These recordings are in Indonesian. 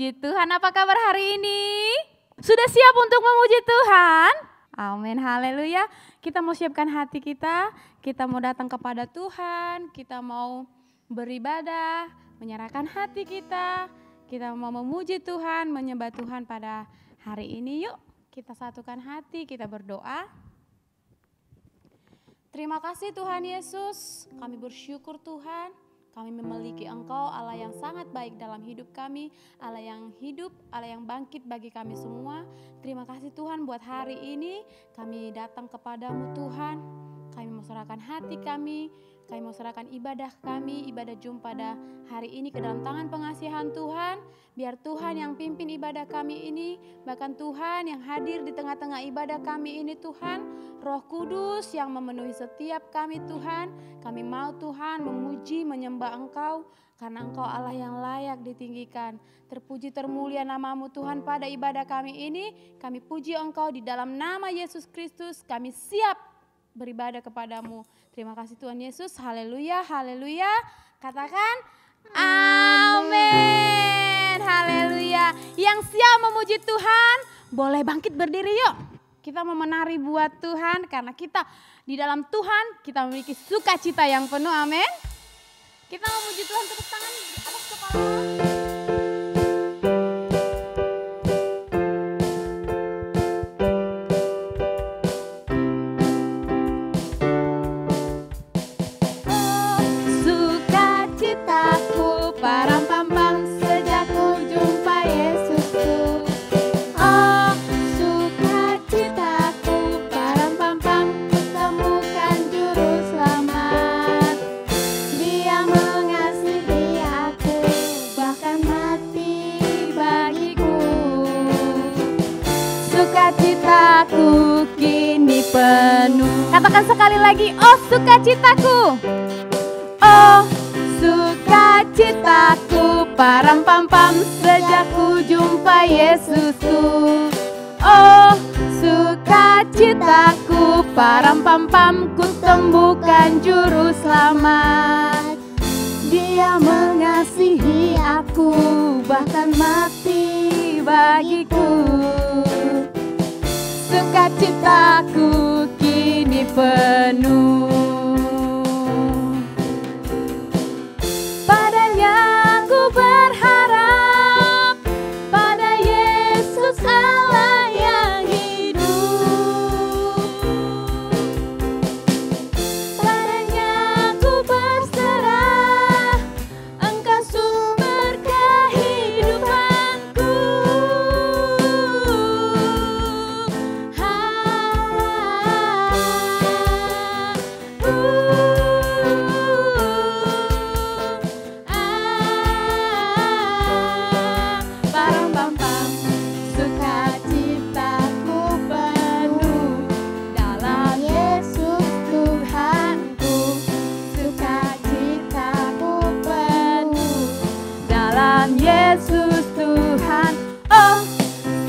Puji Tuhan, apa kabar hari ini? Sudah siap untuk memuji Tuhan? Amin, haleluya. Kita mau siapkan hati kita mau datang kepada Tuhan, kita mau beribadah, menyerahkan hati kita mau memuji Tuhan, menyembah Tuhan pada hari ini. Yuk kita satukan hati, kita berdoa. Terima kasih Tuhan Yesus, kami bersyukur Tuhan. Kami memiliki Engkau Allah yang sangat baik dalam hidup kami, Allah yang hidup, Allah yang bangkit bagi kami semua. Terima kasih Tuhan buat hari ini kami datang kepadamu Tuhan. Kami mau serahkan hati kami mau serahkan ibadah kami, ibadah jumpa pada hari ini ke dalam tangan pengasihan Tuhan. Biar Tuhan yang pimpin ibadah kami ini, bahkan Tuhan yang hadir di tengah-tengah ibadah kami ini Tuhan. Roh Kudus yang memenuhi setiap kami Tuhan. Kami mau Tuhan memuji, menyembah Engkau, karena Engkau Allah yang layak ditinggikan. Terpuji termulia namamu Tuhan pada ibadah kami ini. Kami puji Engkau di dalam nama Yesus Kristus. Kami siap beribadah kepadamu. Terima kasih Tuhan Yesus. Haleluya, haleluya. Katakan amin. Haleluya. Yang siap memuji Tuhan boleh bangkit berdiri yuk. Kita mau menari buat Tuhan karena kita di dalam Tuhan kita memiliki sukacita yang penuh. Amin. Kita memuji Tuhan, tepuk tangan di atas kepala. Sukacitaku kini penuh. Katakan sekali lagi, oh sukacitaku. Oh sukacitaku, param pam pam sejak ku jumpa Yesusku. Oh sukacitaku, param pam pam ku temukan juru selamat. Dia mengasihi aku, bahkan mati bagiku. Sukacitaku kini penuh. Padanya ku berharap, pada Yesus Allah yang hidup. Padanya ku berserah, Engkau sumber kehidupanku. Yesus Tuhan, oh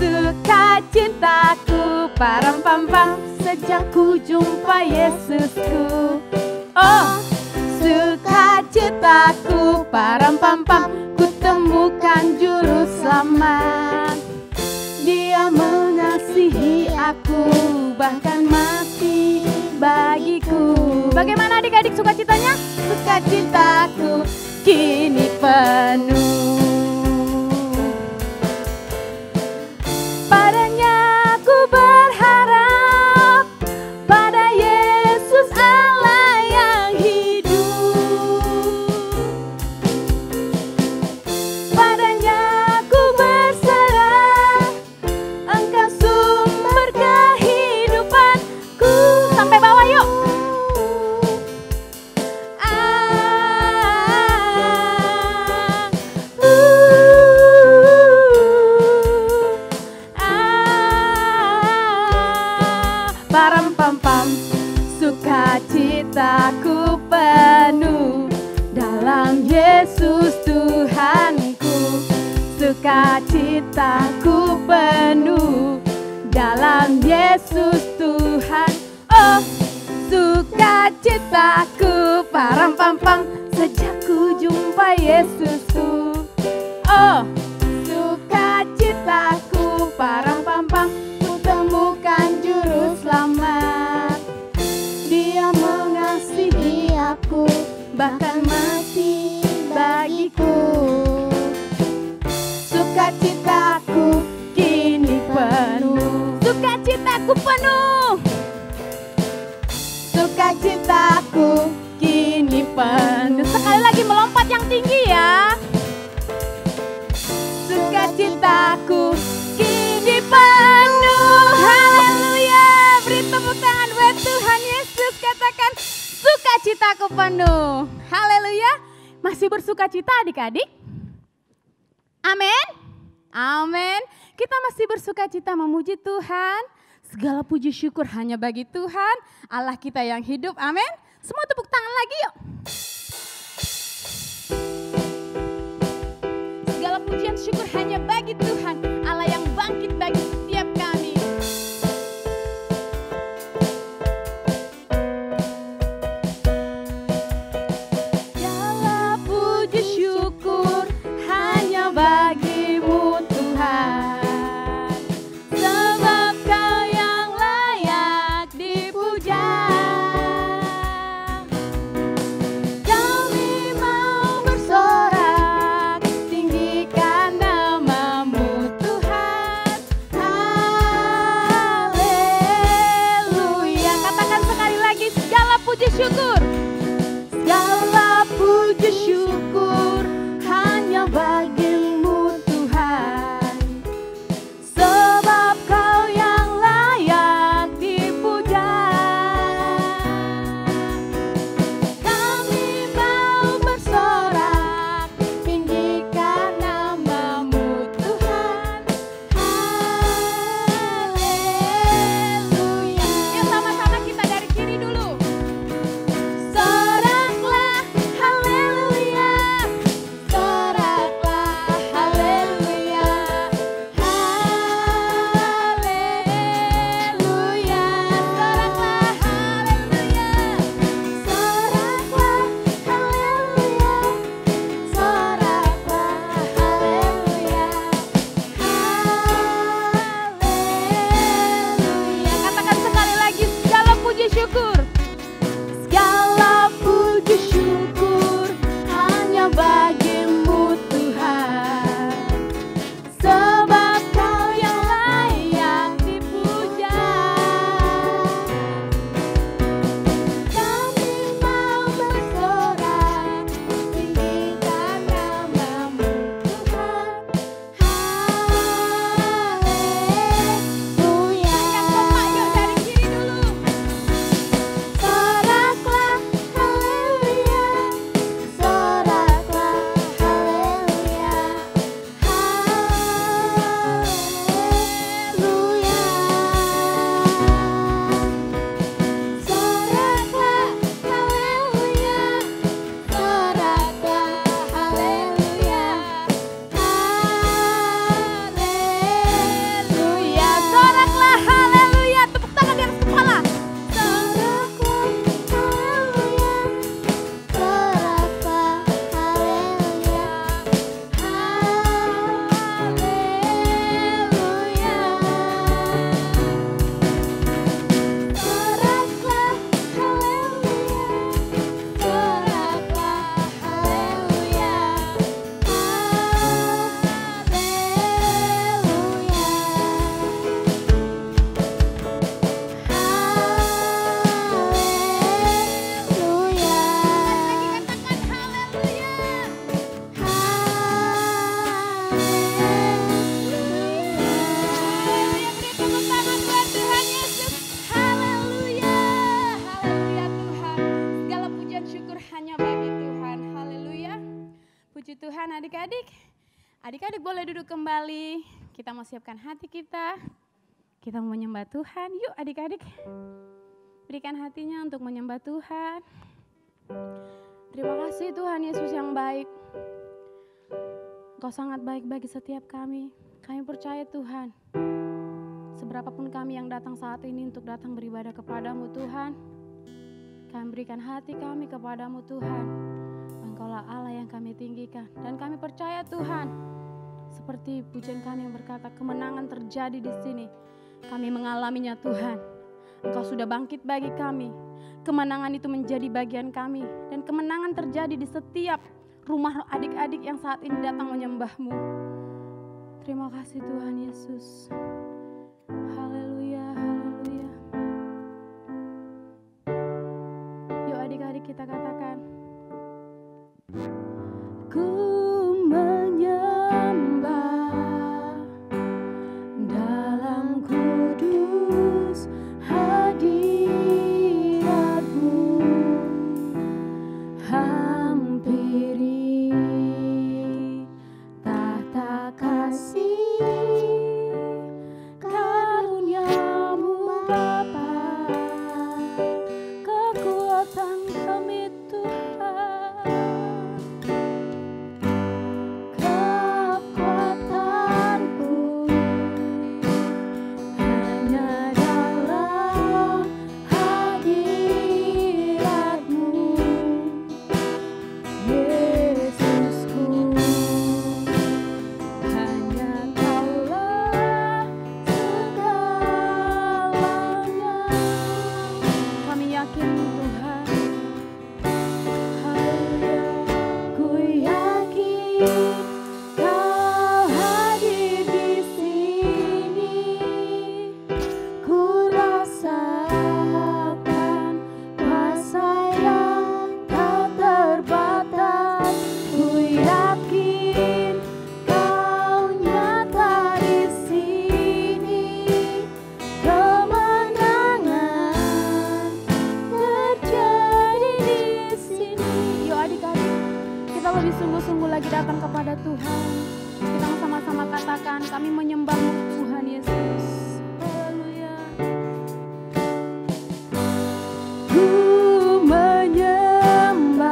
sukacitaku, param pam pam sejak ku jumpa Yesusku. Oh sukacitaku, param pam pam ku temukan juru selamat. Dia mengasihi aku, bahkan mati bagiku. Bagaimana adik-adik sukacitanya? Sukacitaku kini penuh. Padanya ku berharap, pada Yesus Allah yang hidup. Padanya ku berserah, Engkau sumber kehidupanku. Sampai bawah yuk. Param pam pam, sukacitaku penuh dalam Yesus Tuhanku. Sukacitaku penuh dalam Yesus Tuhan. Oh sukacitaku, param pam pam sejak ku jumpa Yesusku. Oh sukacitaku bahkan mati bagiku. Sukacitaku kini penuh, sukacitaku penuh, sukacitaku kini penuh. Sekali lagi melompat yang tinggi ya. Sukacitaku kini penuh. Haleluya. Beri tepuk tangan buat Tuhan Yesus. Katakan sukacitaku penuh. Haleluya. Masih bersukacita adik-adik? Amin. Amin. Kita masih bersukacita memuji Tuhan. Segala puji syukur hanya bagi Tuhan, Allah kita yang hidup. Amin. Semua tepuk tangan lagi yuk. Segala pujian syukur hanya bagi Tuhan, Allah yang bangkit bagi setiap kami. Segala puji syukur hanya bagimu Tuhan, sebab Kau yang layak dipuja. Kami mau bersorak, tinggikan namamu Tuhan. Haleluya. Katakan sekali lagi, segala puji syukur, segala puji syukur hanya bagimu Tuhan, sebab Kau yang layak dipuja. Kami mau bersorak, tinggikan namamu Tuhan. Haleluya. Yang sama-sama kita dari kiri dulu. Soraklah haleluya, soraklah haleluya, haleluya, soraklah haleluya, soraklah haleluya, soraklah haleluya, haleluya. Katakan sekali lagi, segala puji syukur, segala puji syukur hanya bagimu Tuhan, sebab Kau yang layak dipuja. Kami mau bersorak, tinggikan namamu Tuhan. Haleluya. Yang kompak yuk dari kiri dulu. Soraklah haleluya, soraklah haleluya, haleluya. Soraklah haleluya, soraklah haleluya, haleluya. Soraklah haleluya, tepuk tangan di atas kepala. Soraklah haleluya, soraklah haleluya, haleluya. Soraklah haleluya, puji Tuhan adik-adik. Adik-adik boleh duduk kembali. Kita mau siapkan hati kita. Kita mau menyembah Tuhan. Yuk adik-adik. Berikan hatinya untuk menyembah Tuhan. Terima kasih Tuhan Yesus yang baik. Engkau sangat baik bagi setiap kami. Kami percaya Tuhan. Seberapapun kami yang datang saat ini untuk datang beribadah kepadamu Tuhan. Kami berikan hati kami kepadamu Tuhan. Engkaulah Allah yang kami tinggikan. Dan kami percaya Tuhan. Seperti pujian kami yang berkata kemenangan terjadi di sini. Kami mengalaminya Tuhan. Engkau sudah bangkit bagi kami. kemenangan itu menjadi bagian kami. Dan kemenangan terjadi di setiap rumah adik-adik yang saat ini datang menyembah-Mu. Terima kasih Tuhan Yesus. Haleluya, haleluya. Yuk adik-adik kita katakan. Ku menyembah dalam kudus hadirat-Mu, hampiri tahta kasih karunia-Mu Bapa, kekuatan kami Tuhan, kekuatanku hanya dalam hadirat-Mu, Yesusku, hanya Kaulah segalanya. Kami yakin Tuhan, haleluya. Ku yakin Kau hadir di sini, ku rasakan kuasa yang tak terbatas. Ku yakin Kau nyata di sini, kemenangan terjadi di sini. Yuk adik-adik, kita lebih sungguh-sungguh lagi datang kepada Tuhan. Kita sama-sama katakan, kami menyembah-Mu Tuhan Yesus. Haleluya. Ku menyembah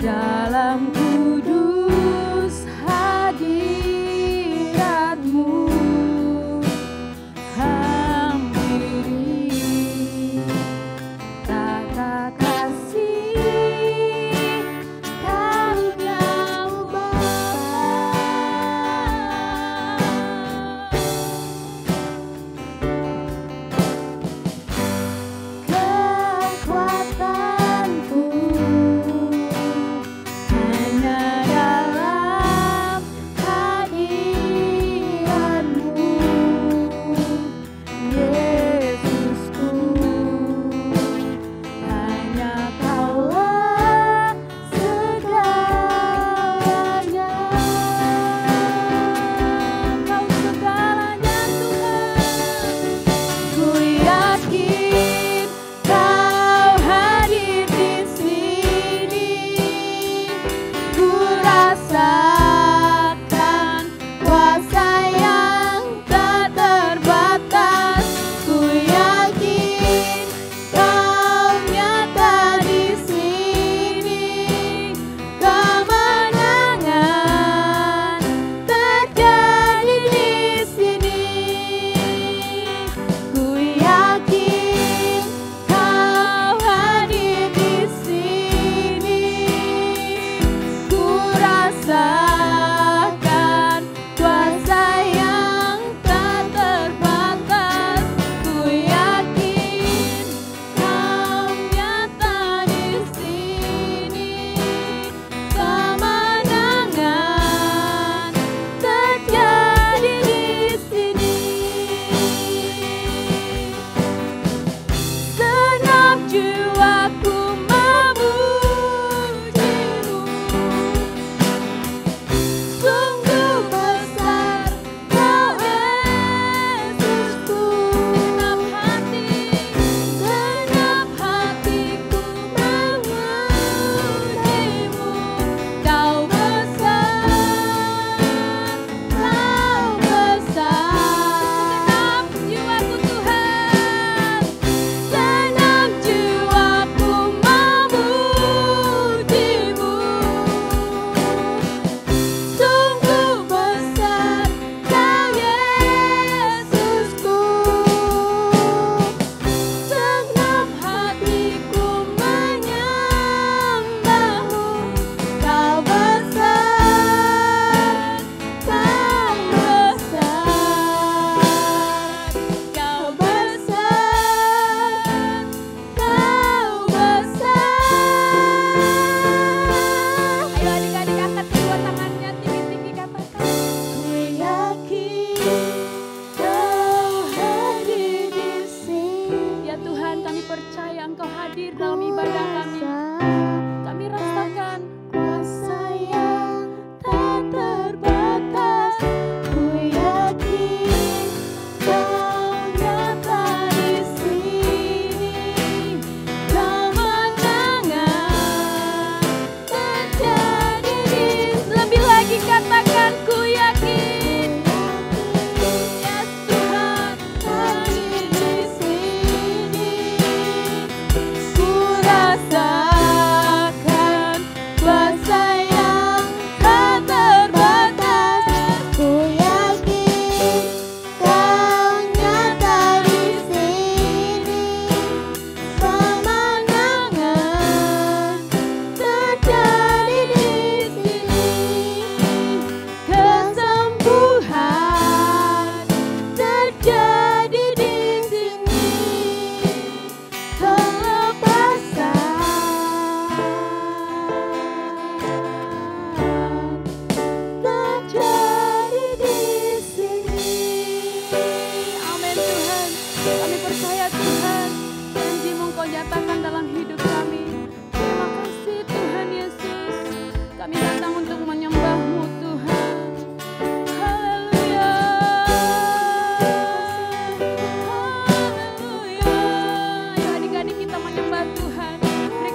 dalam kudus hadirat-Mu, hampiri tahta kasih karunia-Mu Bapa,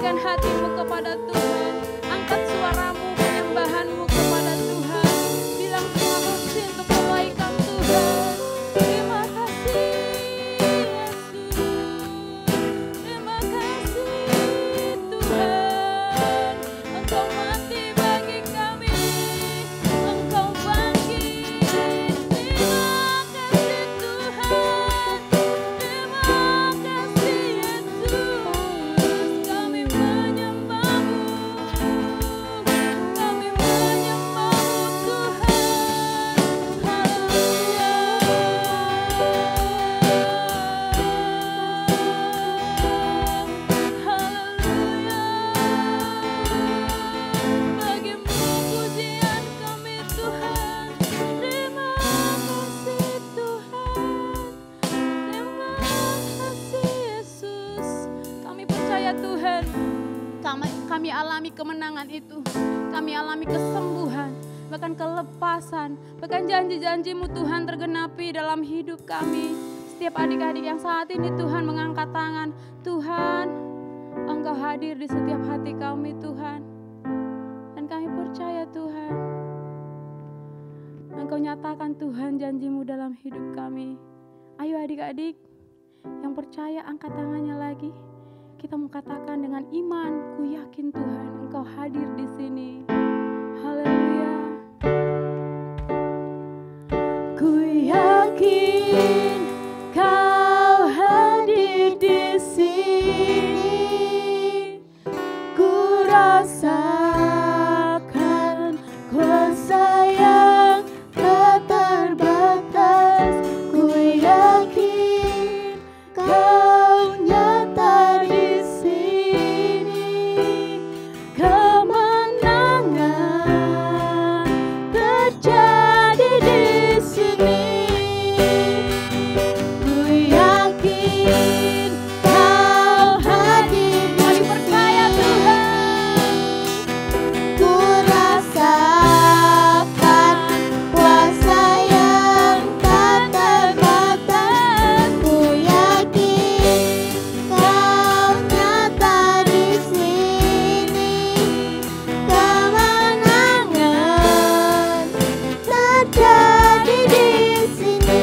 Kembalikan hatimu kepada Tuhan. Angkat suaramu, penyembahanmu kepada Tuhan. Bilang terima kasih untuk kebaikan Tuhan. Terima kasih Yesus. Terima kasih Tuhan. Engkau mati bagi kami. Engkau bangkit. Terima kasih Tuhan. Terima kasih Yesus. Kami menyembah-Mu. Kami menyembah-Mu Tuhan. Haleluya. Haleluya. Bagimu pujian kami Tuhan. Terima kasih Tuhan. Terima kasih Yesus. Kami percaya Tuhan, kami alami kemenangan itu. Kami alami kesembuhan, bahkan kelepasan, bahkan janji-janji-Mu Tuhan tergenapi dalam hidup kami. Setiap adik-adik yang saat ini Tuhan mengangkat tangan, Tuhan, Engkau hadir di setiap hati kami Tuhan. Dan kami percaya Tuhan, Engkau nyatakan Tuhan janji-Mu dalam hidup kami. Ayo adik-adik yang percaya angkat tangannya lagi. Kita mau katakan dengan iman, ku yakin Tuhan Engkau hadir di sini. Haleluya. Ku yakin Kau hadir di sini. Ku rasakan kuasa yang tak terbatas. Ku yakin Kau nyata di sini. Kemenangan terjadi di sini. Ku yakin Kau hadir. Mari percaya Tuhan. Ku rasakan kuasa yang tak terbatas. Ku yakin Kau nyata di sini. Kemenangan terjadi di sini.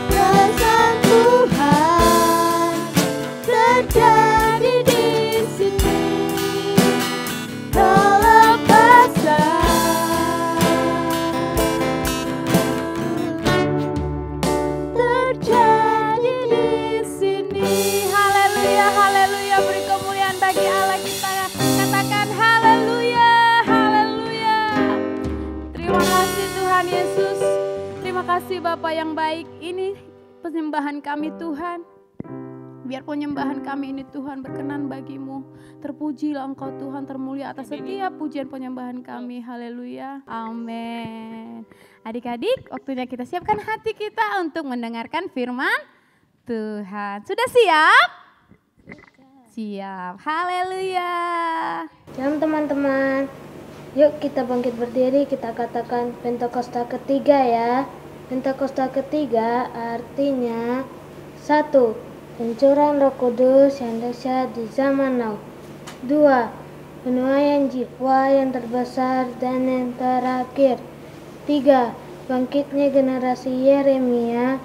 Kesembuhan terjadi di sini. Terjadi di sini. Haleluya, haleluya. Beri kemuliaan bagi Allah kita. Katakan haleluya, haleluya. Terima kasih Tuhan Yesus. Terima kasih Bapa yang baik. Ini penyembahan kami Tuhan. Biar penyembahan kami ini Tuhan berkenan bagi-Mu. Terpujilah Engkau Tuhan, termulia atas setiap pujian penyembahan kami. Haleluya. Amin. Adik-adik, waktunya kita siapkan hati kita untuk mendengarkan firman Tuhan. Sudah siap? Siap. Haleluya. Shalom teman-teman. Yuk kita bangkit berdiri, kita katakan Pentakosta ketiga ya. Pentakosta ketiga artinya 1. Pencurahan Roh Kudus yang dahsyat di zaman now. 2. Penuaian jiwa yang terbesar dan yang terakhir. 3. Bangkitnya generasi Yeremia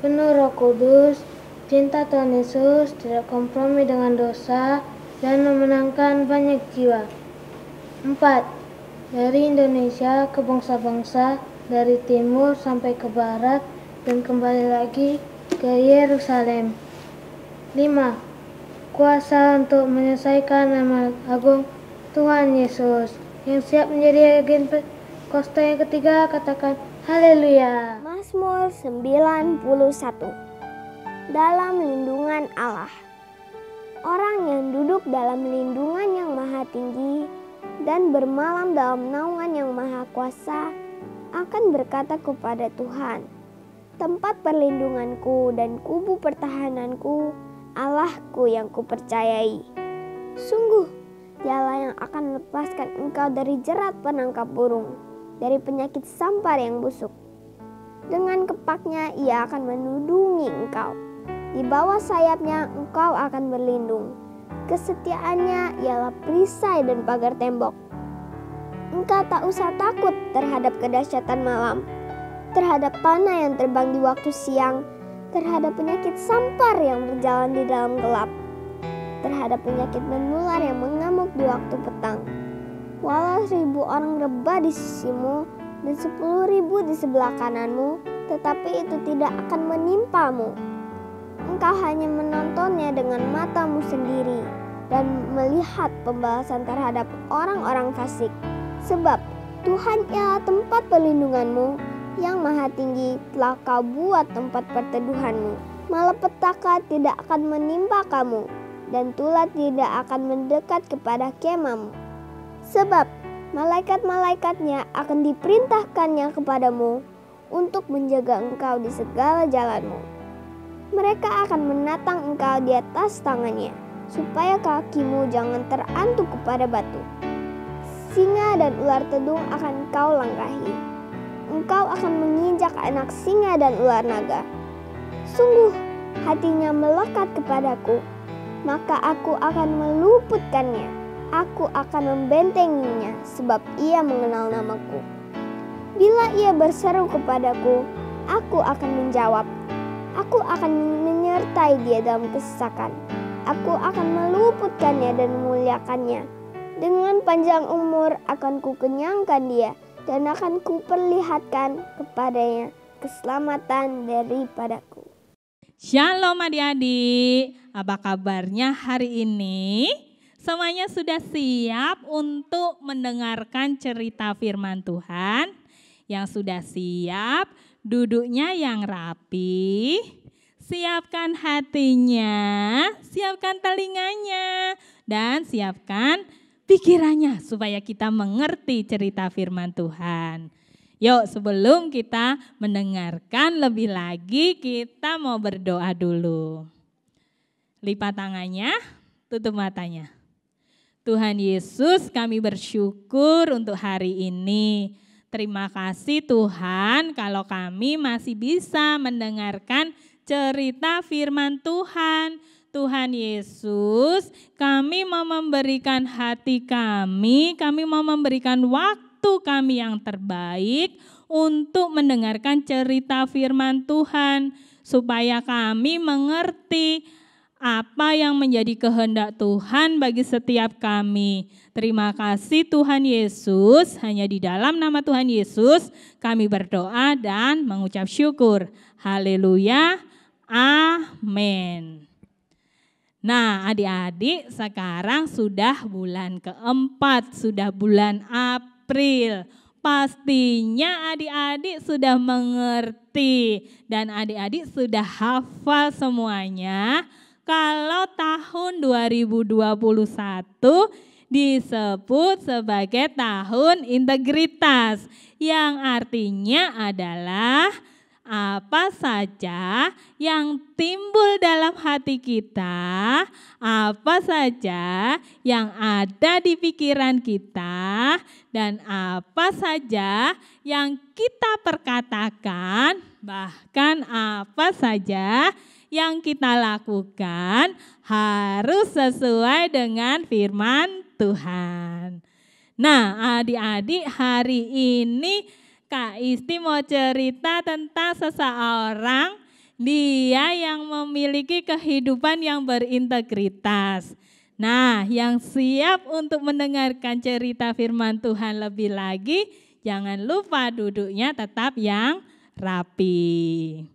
penuh Roh Kudus, cinta Tuhan Yesus, tidak kompromi dengan dosa, dan memenangkan banyak jiwa. 4. Dari Indonesia ke bangsa-bangsa, dari timur sampai ke barat, dan kembali lagi ke Yerusalem. 5. Kuasa untuk menyelesaikan amal agung Tuhan Yesus yang siap menjadi agen Pentakosta yang ketiga. Katakan haleluya. Mazmur 91. Dalam lindungan Allah. Orang yang duduk dalam lindungan yang maha tinggi dan bermalam dalam naungan yang maha kuasa akan berkata kepada Tuhan, tempat perlindunganku dan kubu pertahananku, Allahku yang kupercayai. Sungguh, Dialah yang akan melepaskan engkau dari jerat penangkap burung, dari penyakit sampar yang busuk. Dengan kepaknya ia akan menudungi engkau. Di bawah sayapnya engkau akan berlindung. Kesetiaannya ialah perisai dan pagar tembok. Engkau tak usah takut terhadap kedahsyatan malam, terhadap panah yang terbang di waktu siang, terhadap penyakit sampar yang berjalan di dalam gelap, terhadap penyakit menular yang mengamuk di waktu petang. Walau 1000 orang rebah di sisimu dan 10.000 di sebelah kananmu, tetapi itu tidak akan menimpamu. Engkau hanya menontonnya dengan matamu sendiri dan melihat pembalasan terhadap orang-orang fasik. Sebab Tuhan ialah tempat perlindunganmu, yang maha tinggi telah kau buat tempat perteduhanmu. Malapetaka tidak akan menimpa kamu, dan tulah tidak akan mendekat kepada kemahmu. Sebab malaikat-malaikatnya akan diperintahkannya kepadamu untuk menjaga engkau di segala jalanmu. Mereka akan menatang engkau di atas tangannya, supaya kakimu jangan terantuk kepada batu. Singa dan ular tedung akan kau langkahi. Engkau akan menginjak anak singa dan ular naga. Sungguh hatinya melekat kepadaku, maka aku akan meluputkannya. Aku akan membentenginya, sebab ia mengenal namaku. Bila ia berseru kepadaku, aku akan menjawab. Aku akan menyertai dia dalam kesesakan. Aku akan meluputkannya dan memuliakannya. Dengan panjang umur akan kukenyangkan dia, dan akan kuperlihatkan kepadanya keselamatan daripadaku. Shalom adik-adik, apa kabarnya hari ini? Semuanya sudah siap untuk mendengarkan cerita firman Tuhan? Yang sudah siap, duduknya yang rapi, siapkan hatinya, siapkan telinganya, dan siapkan pikirannya supaya kita mengerti cerita firman Tuhan. Yuk, sebelum kita mendengarkan lebih lagi, kita mau berdoa dulu. Lipat tangannya, tutup matanya. Tuhan Yesus, kami bersyukur untuk hari ini. Terima kasih Tuhan kalau kami masih bisa mendengarkan cerita firman Tuhan. Tuhan Yesus, kami mau memberikan hati kami mau memberikan waktu kami yang terbaik untuk mendengarkan cerita firman Tuhan. Supaya kami mengerti apa yang menjadi kehendak Tuhan bagi setiap kami. Terima kasih Tuhan Yesus, hanya di dalam nama Tuhan Yesus kami berdoa dan mengucap syukur. Haleluya, amin. Nah adik-adik, sekarang sudah bulan keempat, sudah bulan April. Pastinya adik-adik sudah mengerti dan adik-adik sudah hafal semuanya. Kalau tahun 2021 disebut sebagai tahun integritas, yang artinya adalah apa saja yang timbul dalam hati kita, apa saja yang ada di pikiran kita, dan apa saja yang kita perkatakan, bahkan apa saja yang kita lakukan harus sesuai dengan firman Tuhan. Nah, adik-adik, hari ini Kak Isti mau cerita tentang seseorang, dia yang memiliki kehidupan yang berintegritas. Nah, yang siap untuk mendengarkan cerita firman Tuhan lebih lagi, jangan lupa duduknya tetap yang rapi.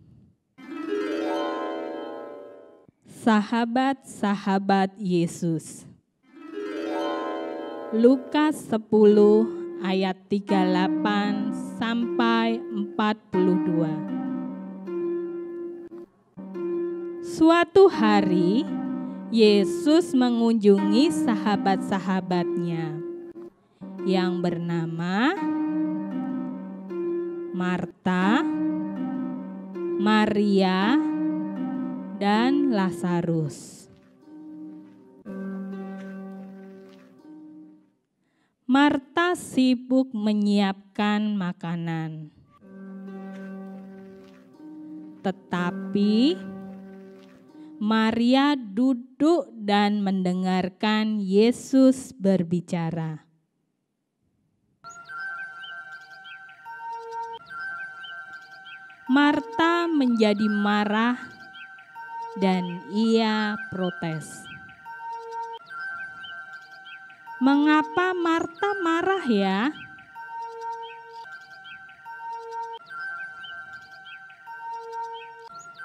Sahabat-sahabat Yesus. Lukas 10 ayat 38 sampai 42. Suatu hari Yesus mengunjungi sahabat-sahabatnya yang bernama Marta, Maria, dan Lazarus. Marta sibuk menyiapkan makanan. Tetapi Maria duduk duduk dan mendengarkan Yesus berbicara. Marta menjadi marah dan ia protes. Mengapa Marta marah ya?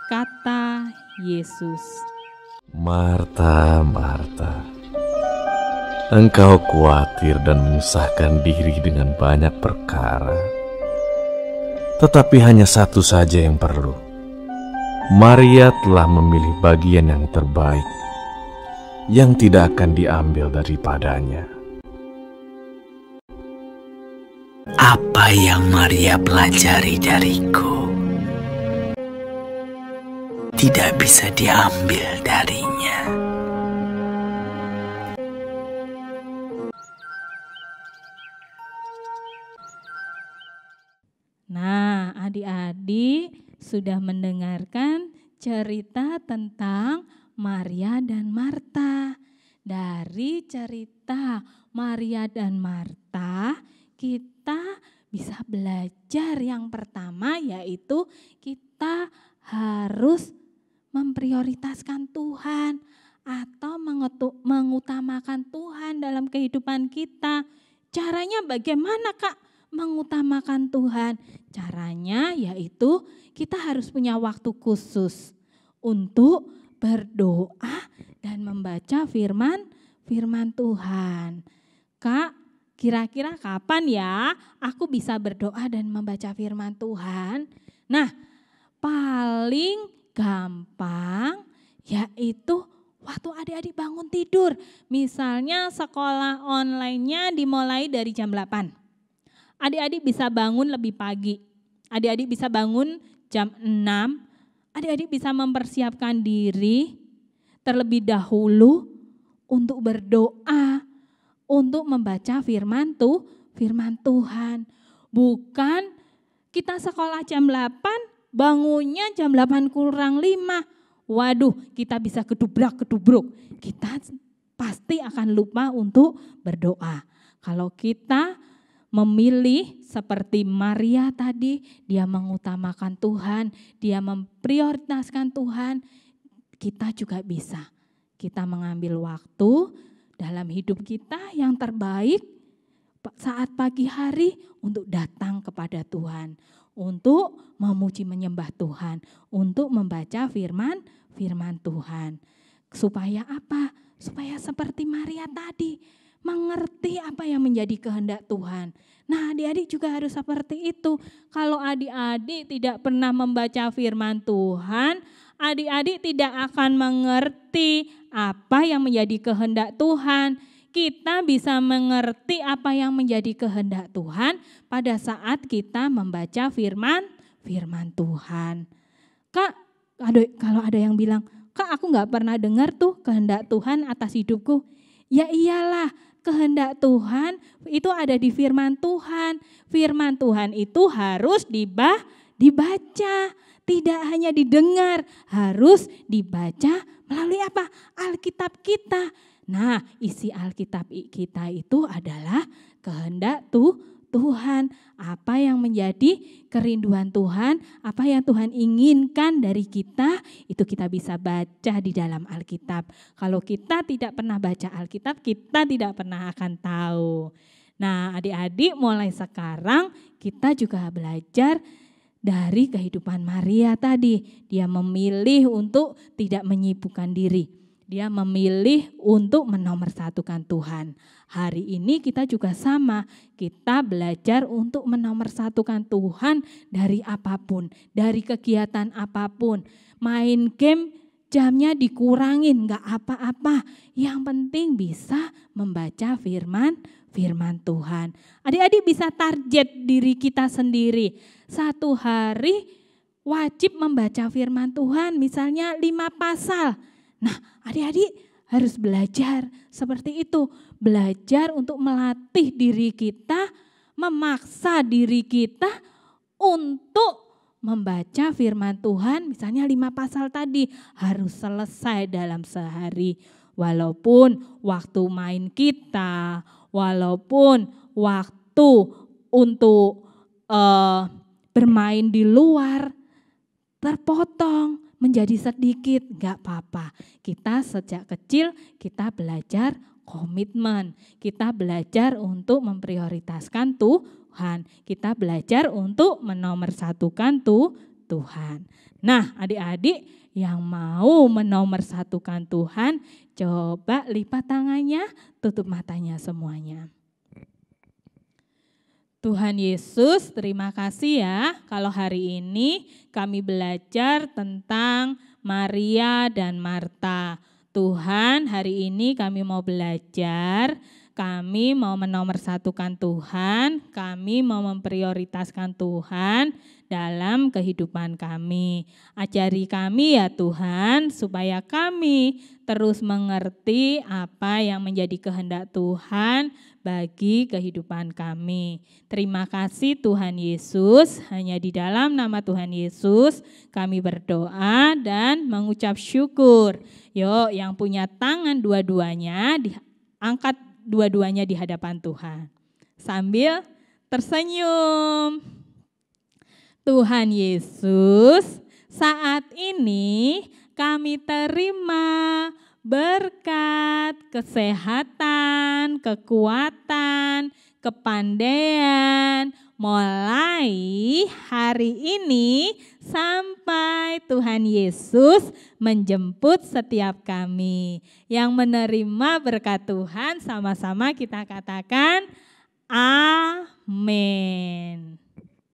Kata Yesus. Marta, Marta, engkau khawatir dan menyusahkan diri dengan banyak perkara. Tetapi hanya satu saja yang perlu. Maria telah memilih bagian yang terbaik, yang tidak akan diambil daripadanya. Apa yang Maria pelajari dariku tidak bisa diambil darinya. Nah, adik-adik sudah mendengarkan cerita tentang Maria dan Marta. Dari cerita Maria dan Marta, kita bisa belajar yang pertama, yaitu kita harus memprioritaskan Tuhan atau mengutamakan Tuhan dalam kehidupan kita. Caranya bagaimana, Kak, mengutamakan Tuhan? Caranya yaitu kita harus punya waktu khusus untuk berdoa dan membaca firman Tuhan. Kak, kira-kira kapan ya aku bisa berdoa dan membaca firman Tuhan? Nah, paling gampang yaitu waktu adik-adik bangun tidur. Misalnya sekolah online-nya dimulai dari jam 8. Adik-adik bisa bangun lebih pagi. Adik-adik bisa bangun jam 6. Adik-adik bisa mempersiapkan diri terlebih dahulu untuk berdoa, untuk membaca firman Tuhan. Bukan kita sekolah jam 8, bangunnya jam 8 kurang 5. Waduh, kita bisa kedubrak-kedubruk. Kita pasti akan lupa untuk berdoa. Kalau kita memilih seperti Maria tadi, dia mengutamakan Tuhan, dia memprioritaskan Tuhan, kita juga bisa. Kita mengambil waktu dalam hidup kita yang terbaik saat pagi hari untuk datang kepada Tuhan, untuk memuji menyembah Tuhan, untuk membaca firman Tuhan. Supaya apa? Supaya seperti Maria tadi, mengerti apa yang menjadi kehendak Tuhan. Nah, adik-adik juga harus seperti itu. Kalau adik-adik tidak pernah membaca firman Tuhan, adik-adik tidak akan mengerti apa yang menjadi kehendak Tuhan. Kita bisa mengerti apa yang menjadi kehendak Tuhan pada saat kita membaca firman Tuhan. Kak, kalau ada yang bilang, Kak, aku gak pernah dengar tuh kehendak Tuhan atas hidupku. Ya iyalah, kehendak Tuhan itu ada di firman Tuhan. Firman Tuhan itu harus dibaca, tidak hanya didengar, harus dibaca melalui apa? Alkitab kita. Nah, isi Alkitab kita itu adalah kehendak Tuhan. Apa yang menjadi kerinduan Tuhan, apa yang Tuhan inginkan dari kita, itu kita bisa baca di dalam Alkitab. Kalau kita tidak pernah baca Alkitab, kita tidak pernah akan tahu. Nah, adik-adik mulai sekarang kita juga belajar dari kehidupan Maria tadi. Dia memilih untuk tidak menyibukkan diri. Dia memilih untuk menomorsatukan Tuhan. Hari ini kita juga sama, kita belajar untuk menomorsatukan Tuhan dari apapun, dari kegiatan apapun. Main game jamnya dikurangin, gak apa-apa. Yang penting bisa membaca firman Tuhan. Adik-adik bisa target diri kita sendiri. Satu hari wajib membaca firman Tuhan, misalnya 5 pasal. Nah, adik-adik harus belajar seperti itu. Belajar untuk melatih diri kita, memaksa diri kita untuk membaca firman Tuhan, misalnya 5 pasal tadi harus selesai dalam sehari. Walaupun waktu main kita, walaupun waktu untuk bermain di luar terpotong menjadi sedikit, enggak apa-apa. Kita sejak kecil kita belajar komitmen, kita belajar untuk memprioritaskan Tuhan, kita belajar untuk menomorsatukan Tuhan. Nah, adik-adik yang mau menomorsatukan Tuhan, coba lipat tangannya, tutup matanya semuanya. Tuhan Yesus, terima kasih ya kalau hari ini kami belajar tentang Maria dan Marta. Tuhan, hari ini kami mau belajar, kami mau menomorsatukan Tuhan, kami mau memprioritaskan Tuhan dalam kehidupan kami. Ajari kami ya Tuhan, supaya kami terus mengerti apa yang menjadi kehendak Tuhan bagi kehidupan kami. Terima kasih Tuhan Yesus, hanya di dalam nama Tuhan Yesus kami berdoa dan mengucap syukur. Yuk, yang punya tangan dua-duanya diangkat dua-duanya di hadapan Tuhan. Sambil tersenyum. Tuhan Yesus, saat ini kami terima berkat, kesehatan, kekuatan, kepandaian, mulai hari ini sampai Tuhan Yesus menjemput setiap kami. Yang menerima berkat Tuhan sama-sama kita katakan amin.